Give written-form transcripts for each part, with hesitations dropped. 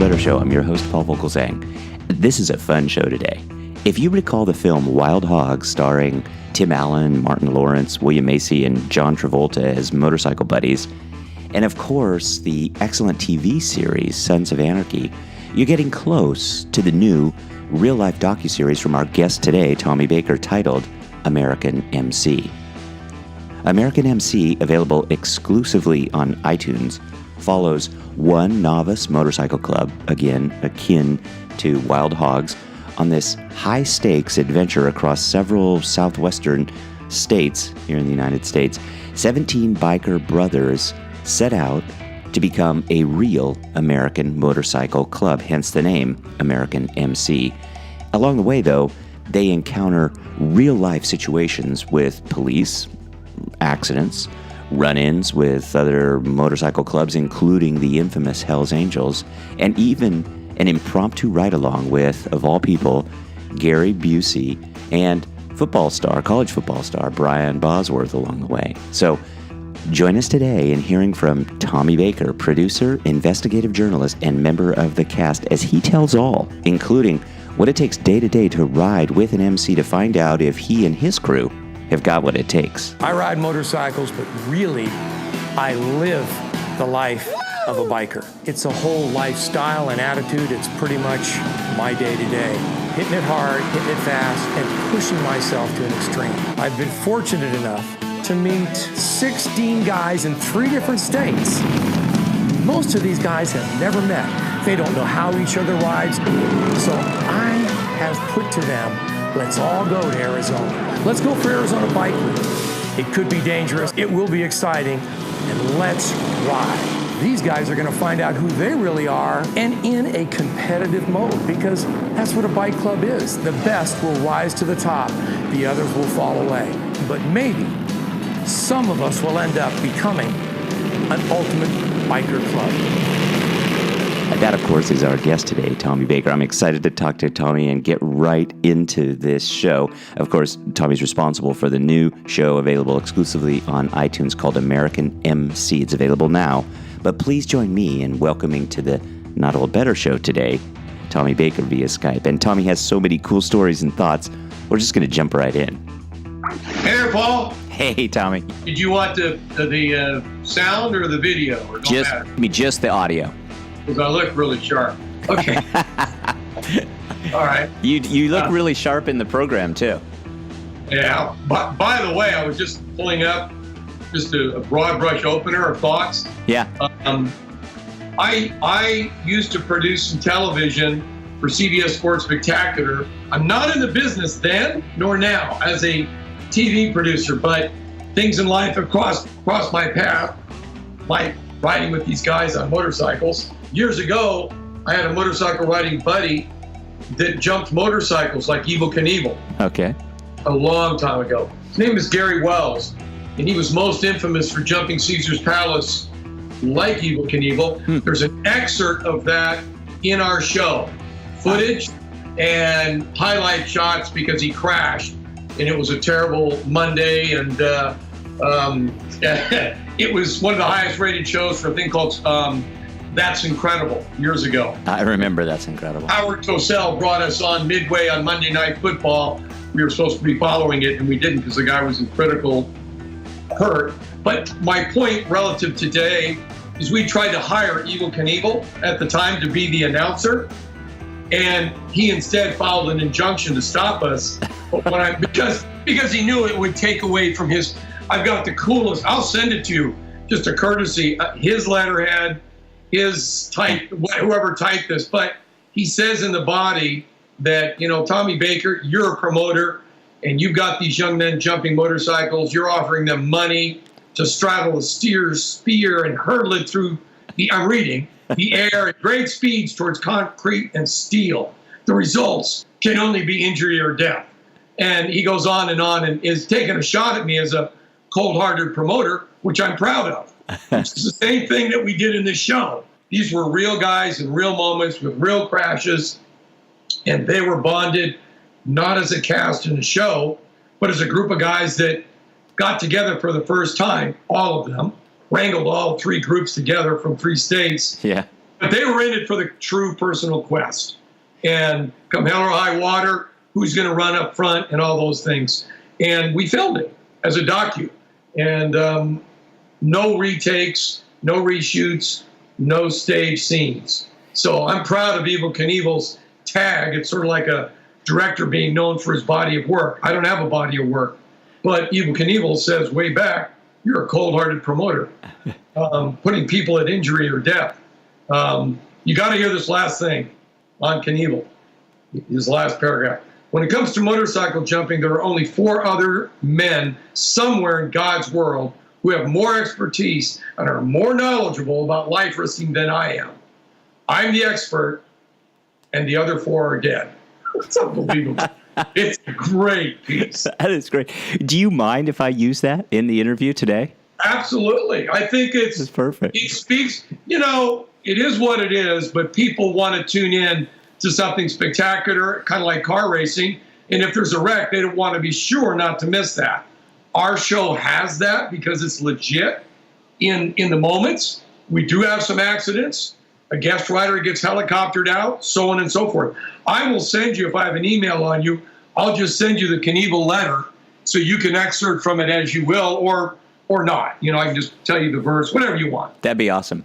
Better Show. I'm your host, Paul Vogelzang. This is a fun show today. If you recall the film Wild Hogs, starring Tim Allen, Martin Lawrence, William Macy, and John Travolta as motorcycle buddies, and of course, the excellent TV series Sons of Anarchy, you're getting close to the new real-life docuseries from our guest today, Tommy Baker, titled American MC. American MC, available exclusively on iTunes, follows one novice motorcycle club, again akin to Wild Hogs, on this high-stakes adventure across several southwestern states here in the United States. 17 biker brothers set out to become a real American motorcycle club, hence the name American MC. Along the way, though, they encounter real-life situations with police, accidents, run-ins with other motorcycle clubs, including the infamous Hells Angels, and even an impromptu ride-along with, of all people, Gary Busey and college football star Brian Bosworth along the way. So join us today in hearing from Tommy Baker, producer, investigative journalist, and member of the cast, as he tells all, including what it takes day to day to ride with an MC to find out if he and his crew have got what it takes. I ride motorcycles, but really, I live the life of a biker. It's a whole lifestyle and attitude. It's pretty much my day-to-day. Hitting it hard, hitting it fast, and pushing myself to an extreme. I've been fortunate enough to meet 16 guys in 3 different states. Most of these guys have never met. They don't know how each other rides. So I have put to them, let's all go to Arizona. Let's go for Arizona Bike Week. It could be dangerous. It will be exciting. And let's ride. These guys are going to find out who they really are, and in a competitive mode, because that's what a bike club is. The best will rise to the top. The others will fall away. But maybe some of us will end up becoming an ultimate biker club. And that, of course, is our guest today, Tommy Baker. I'm excited to talk to Tommy and get right into this show. Of course, Tommy's responsible for the new show available exclusively on iTunes called American MC. It's available now. But please join me in welcoming to the Not Old Better show today, Tommy Baker via Skype. And Tommy has so many cool stories and thoughts, we're just going to jump right in. Hey there, Paul. Hey, Tommy. Did you want the sound or the video? Or don't matter? Just the audio. Because I look really sharp. Okay. All right. You look really sharp in the program, too. Yeah. But by the way, I was just pulling up just a broad brush opener of thoughts. Yeah. I used to produce some television for CBS Sports Spectacular. I'm not in the business then, nor now, as a TV producer, but things in life have crossed my path, like riding with these guys on motorcycles. Years ago, I had a motorcycle riding buddy that jumped motorcycles like Evel Knievel. Okay. A long time ago. His name is Gary Wells, and he was most infamous for jumping Caesar's Palace like Evel Knievel. There's an excerpt of that in our show. Footage and highlight shots because he crashed, and it was a terrible Monday, and it was one of the highest rated shows for a thing called That's Incredible years ago. I remember That's Incredible. Howard Cosell brought us on midway on Monday Night Football. We were supposed to be following it, and we didn't because the guy was in critical hurt. But my point relative today is we tried to hire Evel Knievel at the time to be the announcer, and he instead filed an injunction to stop us because he knew it would take away from his. I've got the coolest. I'll send it to you, just a courtesy. His letterhead, his type, whoever typed this, but he says in the body that, Tommy Baker, you're a promoter, and you've got these young men jumping motorcycles. You're offering them money to straddle a steer's spear and hurtle it through I'm reading, the air at great speeds towards concrete and steel. The results can only be injury or death. And he goes on and is taking a shot at me as a cold-hearted promoter, which I'm proud of. It's the same thing that we did in this show. These were real guys in real moments with real crashes, and they were bonded not as a cast in a show, but as a group of guys that got together for the first time, all of them, wrangled all 3 groups together from 3 states. Yeah. But they were in it for the true personal quest. And come hell or high water, who's going to run up front and all those things. And we filmed it as a docu. And no retakes, no reshoots, no stage scenes. So I'm proud of Evel Knievel's tag. It's sort of like a director being known for his body of work. I don't have a body of work. But Evel Knievel says way back, you're a cold-hearted promoter, putting people at injury or death. You got to hear this last thing on Knievel, his last paragraph. When it comes to motorcycle jumping, there are only 4 other men somewhere in God's world who have more expertise and are more knowledgeable about life risking than I am. I'm the expert, and the other 4 are dead. It's unbelievable. It's a great piece. That is great. Do you mind if I use that in the interview today? Absolutely. I think it's perfect. It speaks, it is what it is, but people want to tune in to something spectacular, kind of like car racing. And if there's a wreck, they don't want to be sure not to miss that. Our show has that because it's legit in the moments. We do have some accidents. A guest rider gets helicoptered out, so on and so forth. I will send you, if I have an email on you, I'll just send you the Knievel letter so you can excerpt from it as you will, or not. I can just tell you the verse, whatever you want. That'd be awesome.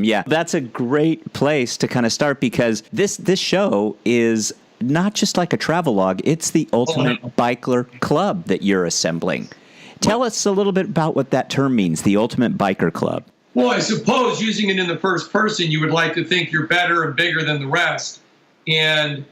Yeah, that's a great place to kind of start because this show is not just like a travelogue. It's the ultimate biker club that you're assembling. Tell us a little bit about what that term means, the ultimate biker club. Well, I suppose using it in the first person, you would like to think you're better and bigger than the rest. And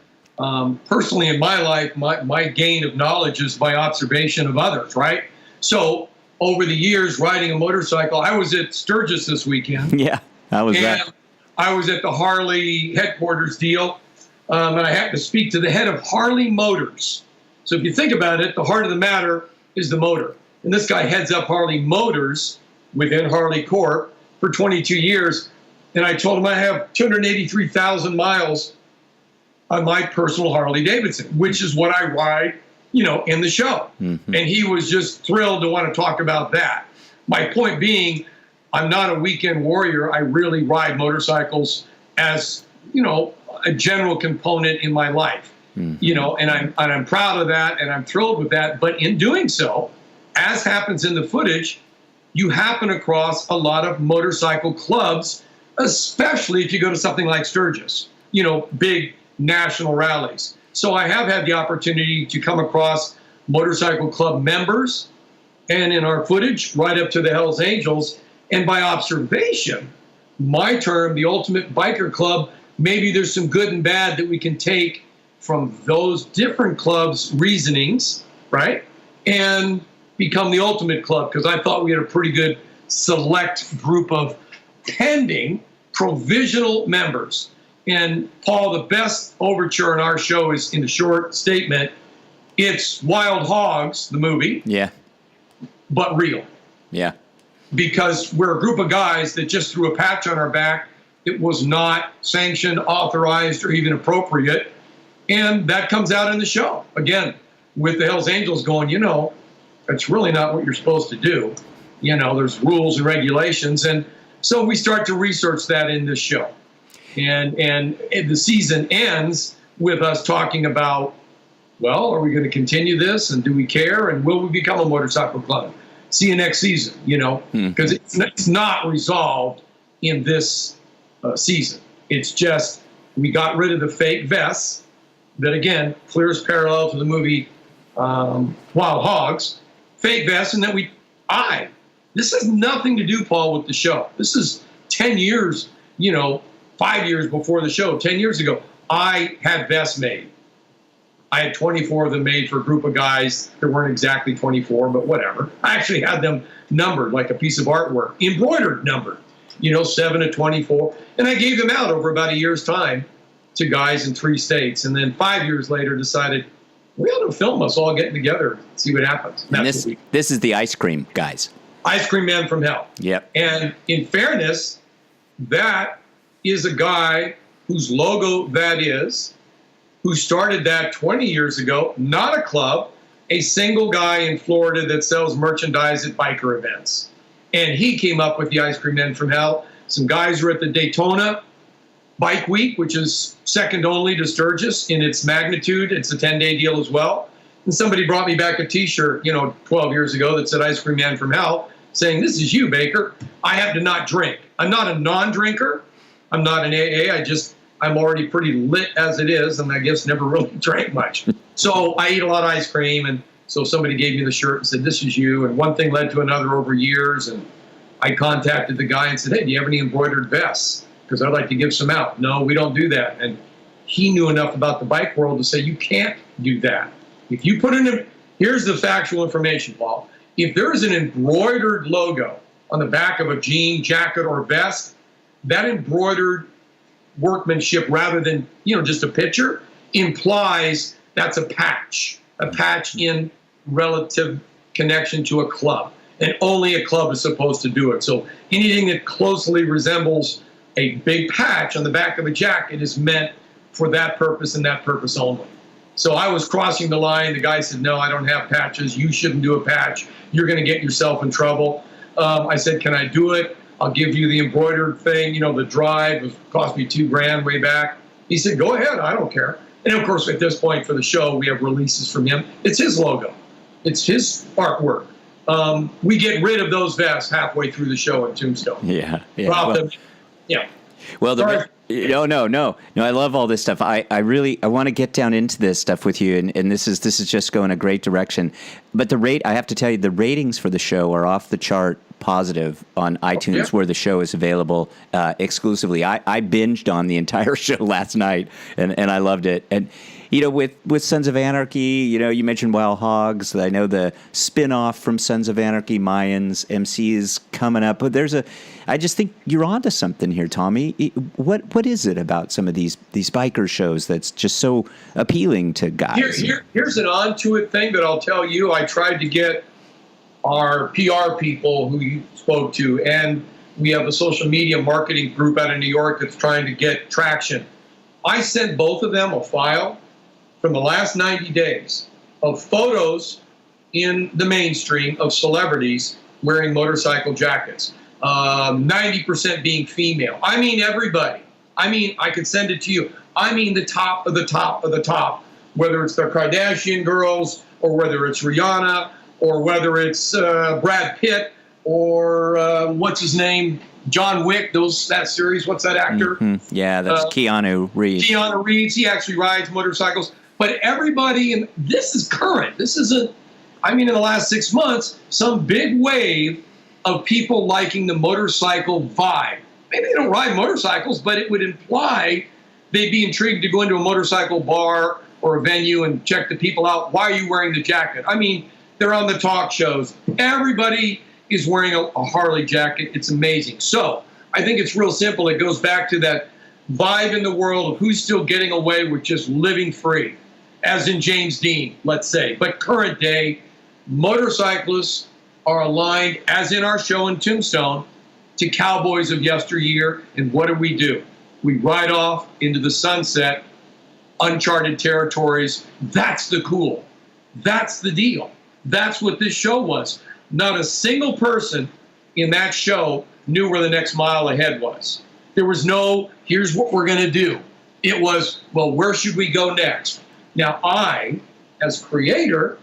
personally in my life, my gain of knowledge is by observation of others, right? So over the years, riding a motorcycle, I was at Sturgis this weekend. Yeah, how was that? I was at the Harley headquarters deal, and I had to speak to the head of Harley Motors. So if you think about it, the heart of the matter is the motor. And this guy heads up Harley Motors within Harley Corp for 22 years. And I told him I have 283,000 miles on my personal Harley Davidson, which is what I ride, in the show. Mm-hmm. And he was just thrilled to want to talk about that. My point being, I'm not a weekend warrior. I really ride motorcycles as, a general component in my life, and I'm proud of that and I'm thrilled with that. But in doing so, as happens in the footage, you happen across a lot of motorcycle clubs, especially if you go to something like Sturgis, big national rallies. So I have had the opportunity to come across motorcycle club members, and in our footage, right up to the Hells Angels. And by observation, my term, the ultimate biker club, maybe there's some good and bad that we can take from those different clubs' reasonings, right? And become the ultimate club, because I thought we had a pretty good select group of pending provisional members. And Paul, the best overture in our show is in the short statement. It's Wild Hogs, the movie. Yeah. But real. Yeah. Because we're a group of guys that just threw a patch on our back. It was not sanctioned, authorized, or even appropriate. And that comes out in the show. Again, with the Hells Angels going, that's really not what you're supposed to do. There's rules and regulations. And so we start to research that in this show. And the season ends with us talking about, well, are we going to continue this? And do we care? And will we become a motorcycle club? See you next season, because it's not resolved in this season. It's just we got rid of the fake vests that, again, clears parallel to the movie Wild Hogs. Fake vests, and then this has nothing to do, Paul, with the show. This is 10 years, 5 years before the show, 10 years ago. I had vests made. I had 24 of them made for a group of guys that weren't exactly 24, but whatever. I actually had them numbered like a piece of artwork, embroidered numbered, 7 to 24. And I gave them out over about a year's time to guys in 3 states. And then 5 years later decided, we ought to film us all getting together, see what happens. And this is the ice cream guys. Ice Cream Man from Hell. Yep. And in fairness, that is a guy whose logo that is, who started that 20 years ago, not a club, a single guy in Florida that sells merchandise at biker events. And he came up with the Ice Cream Men from Hell. Some guys were at the Daytona Bike Week, which is second only to Sturgis in its magnitude. It's a 10-day deal as well. And somebody brought me back a T-shirt, 12 years ago that said "Ice Cream Man from Hell," saying, "This is you, Baker." I have to not drink. I'm not a non-drinker. I'm not an AA. I'm already pretty lit as it is, and I guess never really drank much. So I eat a lot of ice cream, and so somebody gave me the shirt and said, "This is you." And one thing led to another over years, and I contacted the guy and said, "Hey, do you have any embroidered vests? Because I'd like to give some out." "No, we don't do that." And he knew enough about the bike world to say, "You can't do that. If you put in here's the factual information, Paul. If there is an embroidered logo on the back of a jean, jacket, or vest, that embroidered workmanship, rather than just a picture, implies that's a patch in relative connection to a club, and only a club is supposed to do it. So anything that closely resembles a big patch on the back of a jacket is meant for that purpose and that purpose only. So I was crossing the line. The guy said, "No, I don't have patches. You shouldn't do a patch. You're going to get yourself in trouble." I said, "Can I do it? I'll give you the embroidered thing, the drive. It cost me $2,000 way back." He said, "Go ahead. I don't care." And of course, at this point for the show, we have releases from him. It's his logo. It's his artwork. We get rid of those vests halfway through the show at Tombstone. Yeah. Drop them. Yeah. Well, no. I love all this stuff. I want to get down into this stuff with you, and this is just going a great direction. But I have to tell you, the ratings for the show are off the chart positive on iTunes, where the show is available exclusively. I binged on the entire show last night, and I loved it. And with Sons of Anarchy, you mentioned Wild Hogs. I know the spin-off from Sons of Anarchy, Mayans, MC is coming up. But I just think you're onto something here, Tommy. What is it about some of these biker shows that's just so appealing to guys? Here's an onto it thing that I'll tell you. I tried to get our PR people who you spoke to, and we have a social media marketing group out of New York that's trying to get traction. I sent both of them a file from the last 90 days of photos in the mainstream of celebrities wearing motorcycle jackets, 90% being female. I mean, everybody. I mean, I could send it to you. I mean, the top of the top of the top, whether it's the Kardashian girls or whether it's Rihanna or whether it's Brad Pitt or what's his name, John Wick, that series. What's that actor? Mm-hmm. Yeah, that's Keanu Reeves. Keanu Reeves. He actually rides motorcycles. But everybody, and this is current. This isn't, in the last 6 months, some big wave of people liking the motorcycle vibe. Maybe they don't ride motorcycles, but it would imply they'd be intrigued to go into a motorcycle bar or a venue and check the people out. Why are you wearing the jacket? They're on the talk shows. Everybody is wearing a Harley jacket. It's amazing. So I think it's real simple. It goes back to that vibe in the world of who's still getting away with just living free, as in James Dean, let's say. But current day, motorcyclists are aligned, as in our show in Tombstone, to cowboys of yesteryear. And what do? We ride off into the sunset, uncharted territories. That's the cool. That's the deal. That's what this show was. Not a single person in that show knew where the next mile ahead was. There was no, here's what we're going to do. It was, well, where should we go next? Now, I, as creator,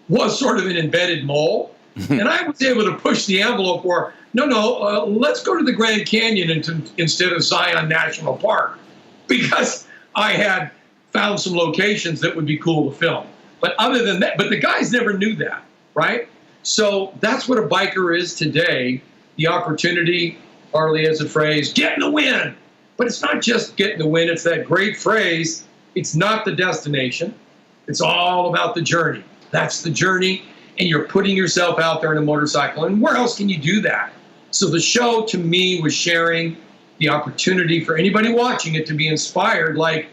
was sort of an embedded mole, and I was able to push the envelope where, let's go to the Grand Canyon instead of Zion National Park, because I had found some locations that would be cool to film. But other than that, but the guys never knew that, right? So that's what a biker is today. The opportunity, Harley has a phrase, get in the wind. But it's not just get in the wind. It's that great phrase. It's not the destination. It's all about the journey. That's the journey. And you're putting yourself out there in a motorcycle. And where else can you do that? So the show, to me, was sharing the opportunity for anybody watching it to be inspired. Like,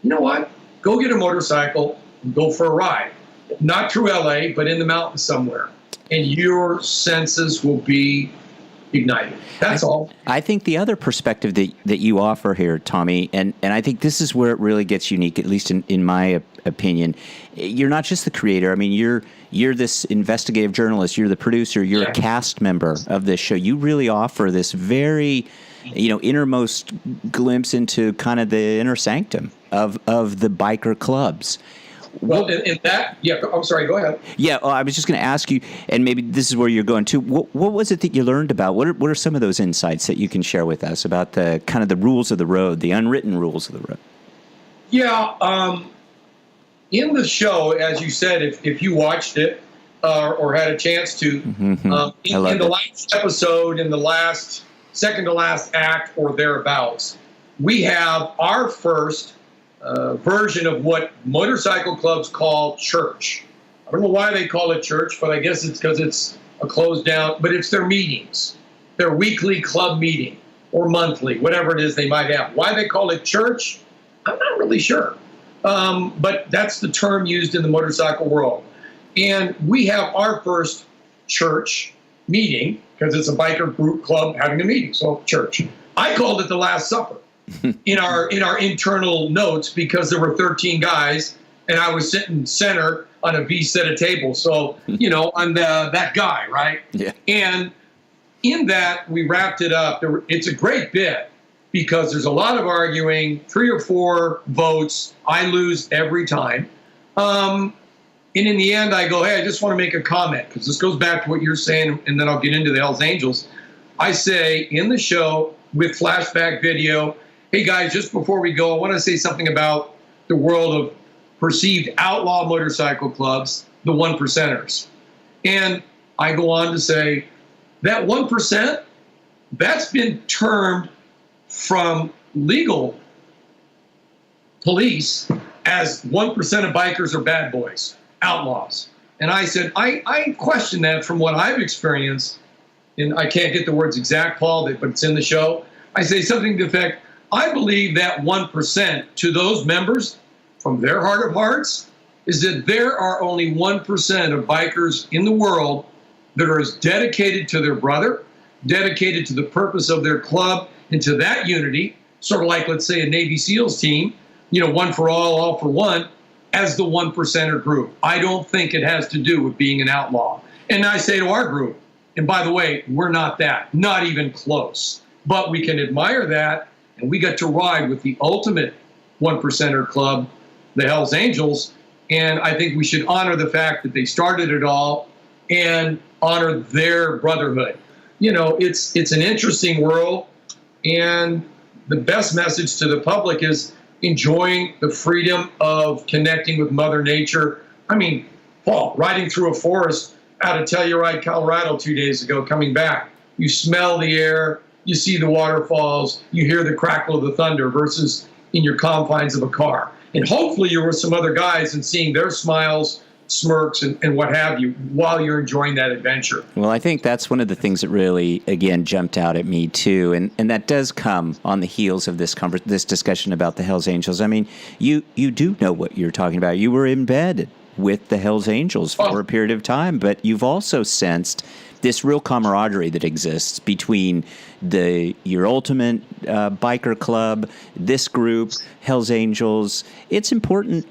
you know what? Go get a motorcycle and go for a ride. Not through LA, but in the mountains somewhere. And your senses will be ignited. That's all. I think the other perspective that you offer here, Tommy, and I think this is where it really gets unique, at least in my opinion. You're not just the creator. I mean, you're this investigative journalist. You're the producer. You're a cast member of this show. You really offer this very innermost glimpse into kind of the inner sanctum of the biker clubs. Well, in that, yeah, I'm sorry, go ahead. Yeah, I was just going to ask you, and maybe this is where you're going to. What was it that you learned about? What are some of those insights that you can share with us about the kind of the rules of the road, the unwritten rules of the road? Yeah, in the show, as you said, if you watched it or had a chance to, in the last episode, in the second to last act or thereabouts, we have our first version of what motorcycle clubs call church. I don't know why they call it church, but I guess it's because it's a closed down, but it's their meetings, their weekly club meeting or monthly, whatever it is they might have. Why they call it church, I'm not really sure. But that's the term used in the motorcycle world. And we have our first church meeting because it's a biker group club having a meeting, so church. I called it the Last Supper. in our internal notes because there were 13 guys and I was sitting center on a V set of tables. So, I'm that guy, right? Yeah. And in that, we wrapped it up. It's a great bit because there's a lot of arguing, 3 or 4 votes. I lose every time. And in the end, I go, hey, I just want to make a comment because this goes back to what you're saying, and then I'll get into the Hells Angels. I say in the show with flashback video, hey guys, just before we go, I want to say something about the world of perceived outlaw motorcycle clubs, the 1%ers. And I go on to say that 1%, that's been termed from legal police as 1% of bikers are bad boys, outlaws. And I said, I question that from what I've experienced, and I can't get the words exact, Paul, but it's in the show. I say something to the effect, I believe that 1% to those members, from their heart of hearts, is that there are only 1% of bikers in the world that are as dedicated to their brother, dedicated to the purpose of their club, and to that unity, sort of like, let's say, a Navy SEALs team, one for all for one, as the 1%er group. I don't think it has to do with being an outlaw. And I say to our group, and by the way, we're not that, not even close, but we can admire that. And we got to ride with the ultimate 1%er club, the Hells Angels. And I think we should honor the fact that they started it all and honor their brotherhood. It's an interesting world. And the best message to the public is enjoying the freedom of connecting with Mother Nature. I mean, Paul, riding through a forest out of Telluride, Colorado 2 days ago, coming back, you smell the air, you see the waterfalls, you hear the crackle of the thunder versus in your confines of a car. And hopefully you're with some other guys and seeing their smiles, smirks, and what have you while you're enjoying that adventure. Well, I think that's one of the things that really, again, jumped out at me, too. And that does come on the heels of this discussion about the Hells Angels. I mean, you do know what you're talking about. You were in bed with the Hells Angels for a period of time, but you've also sensed this real camaraderie that exists between your ultimate biker club, this group, Hells Angels. It's important,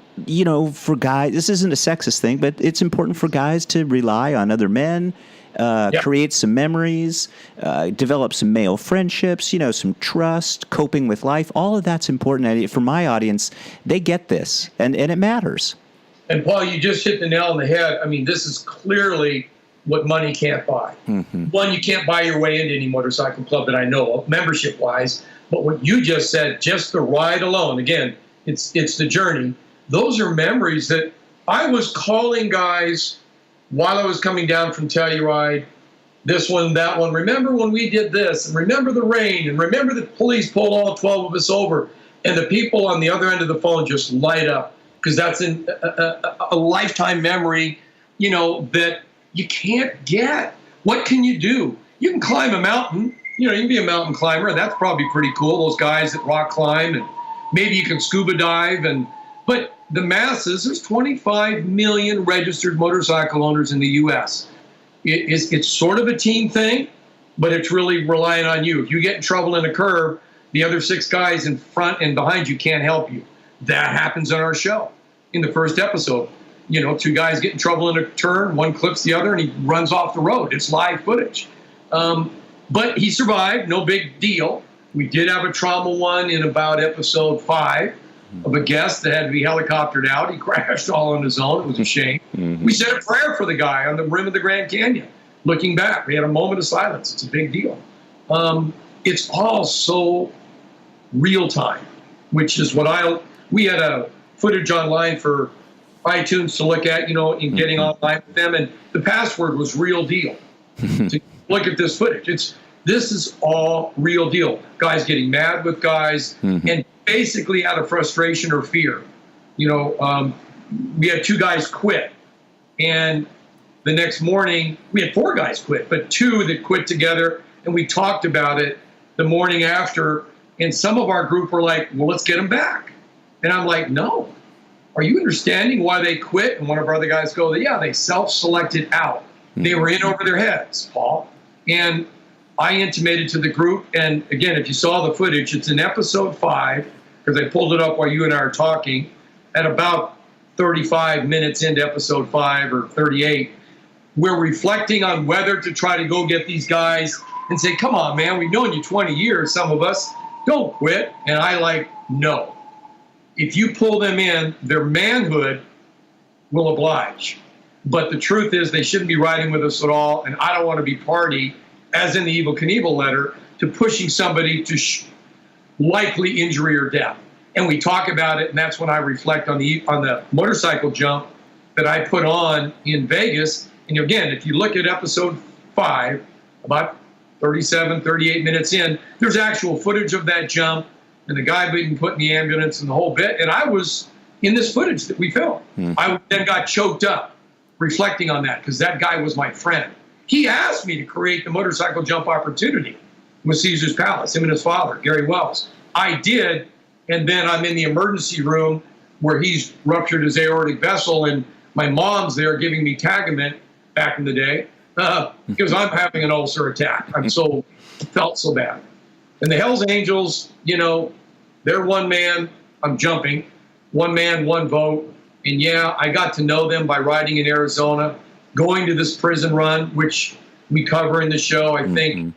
for guys. This isn't a sexist thing, but it's important for guys to rely on other men, create some memories, develop some male friendships, some trust, coping with life. All of that's important. For my audience, they get this, and it matters. And Paul, you just hit the nail on the head. I mean, this is clearly what money can't buy. Mm-hmm. One, you can't buy your way into any motorcycle club that I know of, membership-wise. But what you just said, just the ride alone, again, it's the journey. Those are memories that I was calling guys while I was coming down from Telluride, this one, that one. Remember when we did this? And remember the rain? And remember the police pulled all 12 of us over? And the people on the other end of the phone just light up because that's a lifetime memory, that you can't get. What can you do? You can climb a mountain. You can be a mountain climber, and that's probably pretty cool, those guys that rock climb, and maybe you can scuba dive. But the masses, there's 25 million registered motorcycle owners in the U.S. It's sort of a team thing, but it's really relying on you. If you get in trouble in a curve, the other 6 guys in front and behind you can't help you. That happens on our show in the first episode. 2 guys get in trouble in a turn, one clips the other, and he runs off the road. It's live footage. But he survived, no big deal. We did have a trauma one in about episode 5 of a guest that had to be helicoptered out. He crashed all on his own. It was a shame. We said a prayer for the guy on the rim of the Grand Canyon. Looking back, we had a moment of silence. It's a big deal. It's all so real time, which is what we had a footage online for iTunes to look at, in getting online with them. And the password was real deal. To look at this footage. This is all real deal. Guys getting mad with guys and basically out of frustration or fear. We had 2 guys quit. And the next morning, we had 4 guys quit, but 2 that quit together. And we talked about it the morning after. And some of our group were like, well, let's get them back. And I'm like, no. Are you understanding why they quit? And one of our other guys goes, yeah, they self-selected out. They were in over their heads, Paul. And I intimated to the group, and again, if you saw the footage, it's in episode 5, because I pulled it up while you and I are talking, at about 35 minutes into episode 5 or 38, we're reflecting on whether to try to go get these guys and say, come on, man, we've known you 20 years, some of us, don't quit. And I no. If you pull them in, their manhood will oblige. But the truth is they shouldn't be riding with us at all, and I don't want to be party, as in the Evel Knievel letter, to pushing somebody to likely injury or death. And we talk about it, and that's when I reflect on the motorcycle jump that I put on in Vegas. And again, if you look at episode 5, about 37, 38 minutes in, there's actual footage of that jump and the guy being put in the ambulance and the whole bit. And I was in this footage that we filmed. I then got choked up reflecting on that because that guy was my friend. He asked me to create the motorcycle jump opportunity with Caesar's Palace, him and his father, Gary Wells. I did, and then I'm in the emergency room where he's ruptured his aortic vessel, and my mom's there giving me Tagamet back in the day because I'm having an ulcer attack. Felt so bad. And the Hells Angels, they're one man, I'm jumping, one man, one vote. And yeah, I got to know them by riding in Arizona, going to this prison run, which we cover in the show. I think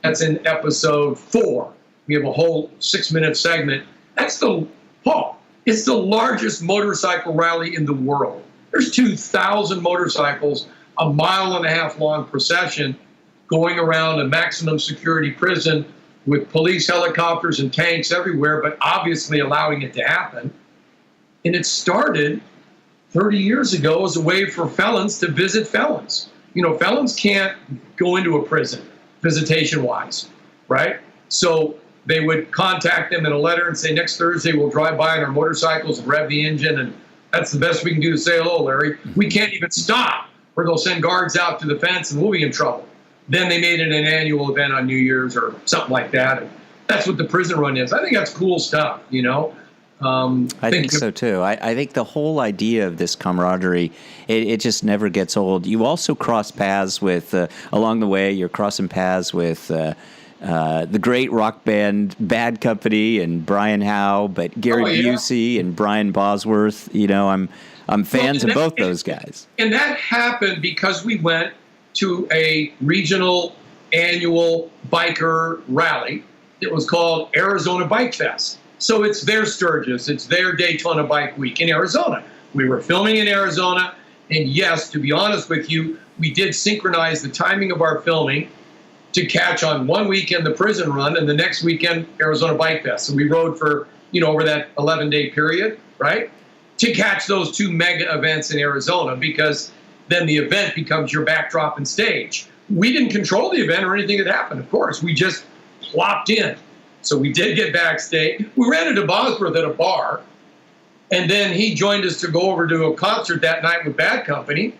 that's in episode 4. We have a whole 6-minute segment. It's the largest motorcycle rally in the world. There's 2,000 motorcycles, a 1.5 mile long procession going around a maximum security prison with police helicopters and tanks everywhere, but obviously allowing it to happen. And it started 30 years ago as a way for felons to visit felons. Felons can't go into a prison visitation-wise, right? So they would contact them in a letter and say, next Thursday we'll drive by on our motorcycles and rev the engine, and that's the best we can do to say hello, Larry. We can't even stop, or they'll send guards out to the fence and we'll be in trouble. Then they made it an annual event on New Year's or something like that. And that's what the prison run is. I think that's cool stuff, I think so too. I think the whole idea of this camaraderie, it just never gets old. You also cross paths with, along the way, you're crossing paths with the great rock band Bad Company and Brian Howe, but Gary Busey and Brian Bosworth. I'm fans of both those guys. And that happened because we went to a regional annual biker rally. It was called Arizona Bike Fest. So it's their Sturgis, it's their Daytona Bike Week in Arizona. We were filming in Arizona, and yes, to be honest with you, we did synchronize the timing of our filming to catch on one weekend the prison run and the next weekend Arizona Bike Fest. So we rode for, over that 11-day period, right, to catch those 2 mega events in Arizona, because then the event becomes your backdrop and stage. We didn't control the event or anything that happened, of course. We just plopped in. So we did get backstage. We ran into Bosworth at a bar, and then he joined us to go over to a concert that night with Bad Company.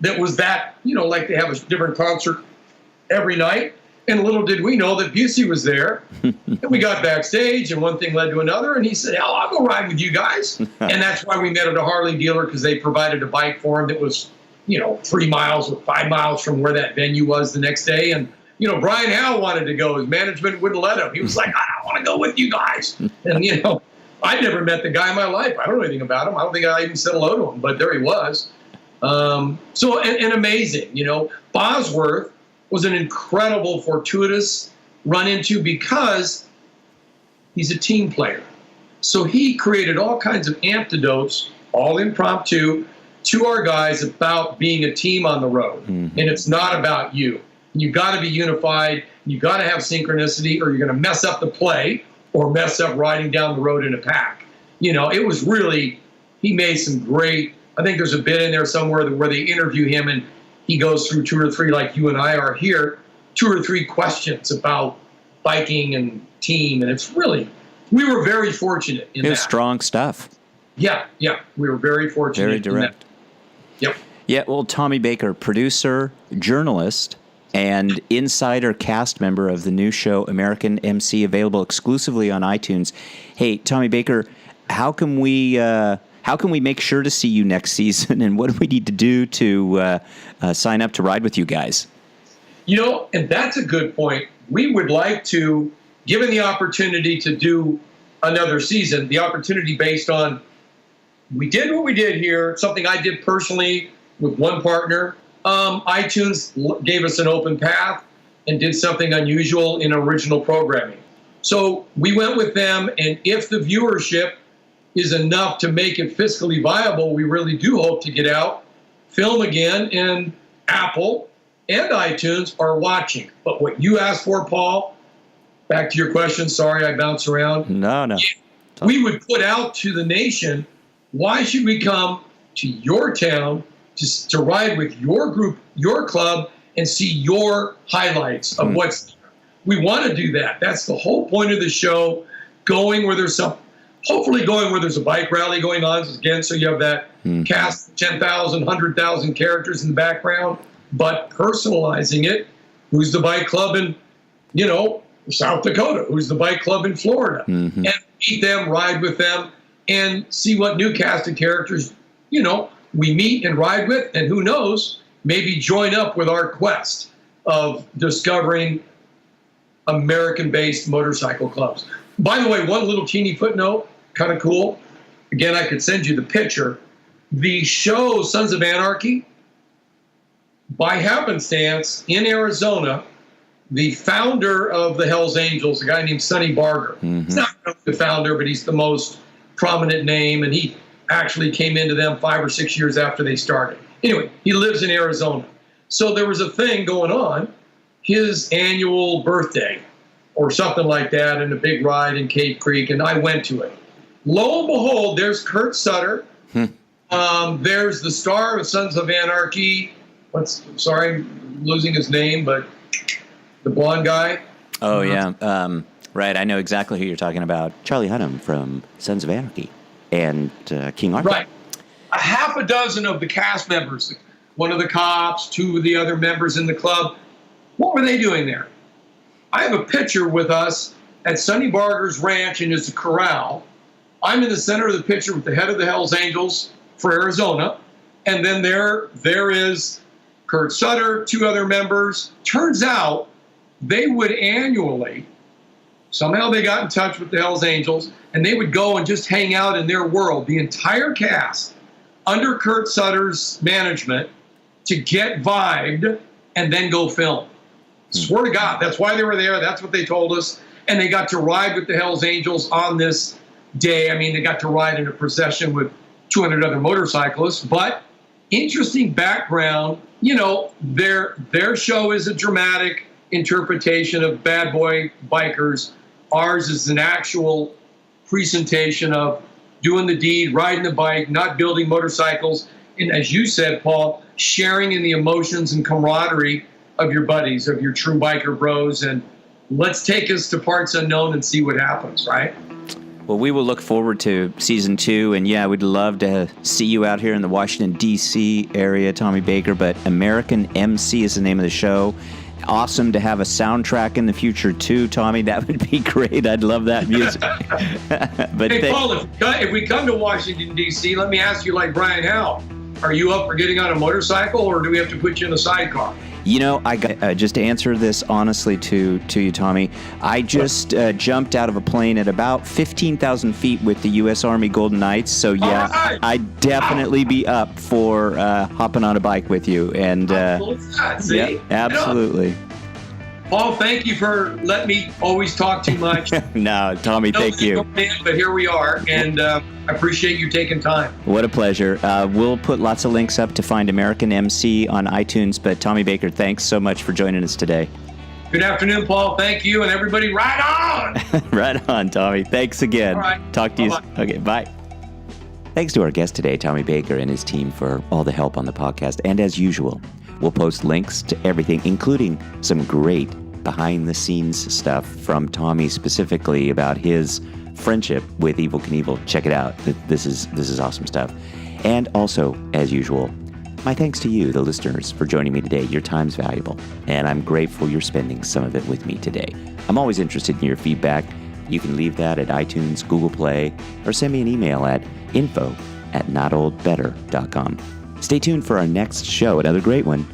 That was that, like they have a different concert every night. And little did we know that Busey was there. And we got backstage, and one thing led to another. And he said, hell, I'll go ride with you guys. And that's why we met at a Harley dealer, because they provided a bike for him that was, 3 miles or 5 miles from where that venue was the next day. And Brian Howe wanted to go. His management wouldn't let him. He was like, I don't want to go with you guys. And, I'd never met the guy in my life. I don't know anything about him. I don't think I even said hello to him, but there he was. So amazing. Bosworth was an incredible, fortuitous run into, because he's a team player. So he created all kinds of antidotes, all impromptu, to our guys about being a team on the road. Mm-hmm. And it's not about you. You got to be unified. You got to have synchronicity, or you're going to mess up the play or mess up riding down the road in a pack. You know, it was really, he made some great, I think there's a bit in there somewhere where they interview him and he goes through 2 or 3, like you and I are here, 2 or 3 questions about biking and team. And it's really, we were very fortunate in that. It was strong stuff. Yeah. We were very fortunate. Very direct. Yep. Yeah, well, Tommy Baker, producer, journalist, and insider cast member of the new show American MC, available exclusively on iTunes. Hey, Tommy Baker, how can we make sure to see you next season, and what do we need to do to sign up to ride with you guys? You know, and that's a good point. We would like to, given the opportunity to do another season, the opportunity based on, we did what we did here, something I did personally with one partner. iTunes gave us an open path and did something unusual in original programming. So we went with them, and if the viewership is enough to make it fiscally viable, we really do hope to get out, film again, and Apple and iTunes are watching. But what you asked for, Paul, back to your question, sorry I bounce around. No. We would put out to the nation, why should we come to your town to ride with your group, your club, and see your highlights of what's there? We want to do that. That's the whole point of the show, going where there's hopefully going where there's a bike rally going on, again, so you have that cast of 10,000, 100,000 characters in the background, but personalizing it. Who's the bike club in, South Dakota? Who's the bike club in Florida? Mm-hmm. And meet them, ride with them, and see what new cast of characters, we meet and ride with, and who knows, maybe join up with our quest of discovering American-based motorcycle clubs. By the way, one little teeny footnote, kind of cool. Again, I could send you the picture. The show Sons of Anarchy, by happenstance, in Arizona, the founder of the Hells Angels, a guy named Sonny Barger. Mm-hmm. He's not the founder, but he's the most prominent name, and he actually came into them 5 or 6 years after they started. Anyway, he lives in Arizona. So there was a thing going on, his annual birthday or something like that, in a big ride in Cave Creek, and I went to it. Lo and behold, there's Kurt Sutter. There's the star of Sons of Anarchy. I'm losing his name, but the blonde guy. Oh, yeah. Right, I know exactly who you're talking about. Charlie Hunnam from Sons of Anarchy and King Arthur. Right. A half a dozen of the cast members, one of the cops, 2 of the other members in the club. What were they doing there? I have a picture with us at Sonny Barger's ranch in his corral. I'm in the center of the picture with the head of the Hells Angels for Arizona. And then there is Kurt Sutter, 2 other members. Turns out they would annually, somehow they got in touch with the Hells Angels, and they would go and just hang out in their world, the entire cast, under Kurt Sutter's management, to get vibed and then go film. Swear to God, that's why they were there. That's what they told us. And they got to ride with the Hells Angels on this day. I mean, they got to ride in a procession with 200 other motorcyclists. But interesting background, their show is a dramatic interpretation of bad boy bikers. Ours is an actual presentation of doing the deed, riding the bike, not building motorcycles. And as you said, Paul, sharing in the emotions and camaraderie of your buddies, of your true biker bros, and let's take us to parts unknown and see what happens, right? Well, we will look forward to season 2, and yeah, we'd love to see you out here in the Washington, D.C. area, Tommy Baker, but American MC is the name of the show. Awesome to have a soundtrack in the future, too, Tommy. That would be great. I'd love that music. But hey, Paul, if we come to Washington, D.C., let me ask you like Brian Howe. Are you up for getting on a motorcycle, or do we have to put you in a sidecar? I got just to answer this honestly to you, Tommy. I just jumped out of a plane at about 15,000 feet with the U.S. Army Golden Knights. So yeah, right. I'd definitely be up for hopping on a bike with you. And See? yeah, absolutely. Paul, thank you for letting me always talk too much. No, Tommy, thank you. But here we are, and I appreciate you taking time. What a pleasure. We'll put lots of links up to find American MC on iTunes, but Tommy Baker, thanks so much for joining us today. Good afternoon, Paul. Thank you, and everybody, right on! Right on, Tommy. Thanks again. All right. Talk to you. Bye-bye. Okay, bye. Thanks to our guest today, Tommy Baker, and his team for all the help on the podcast. And as usual, we'll post links to everything, including some great behind-the-scenes stuff from Tommy specifically about his friendship with Evel Knievel. Check it out. This is awesome stuff. And also, as usual, my thanks to you, the listeners, for joining me today. Your time's valuable, and I'm grateful you're spending some of it with me today. I'm always interested in your feedback. You can leave that at iTunes, Google Play, or send me an email at info@notoldbetter.com. Stay tuned for our next show, another great one,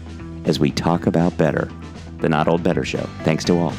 as we talk about better. The Not Old Better Show. Thanks to all.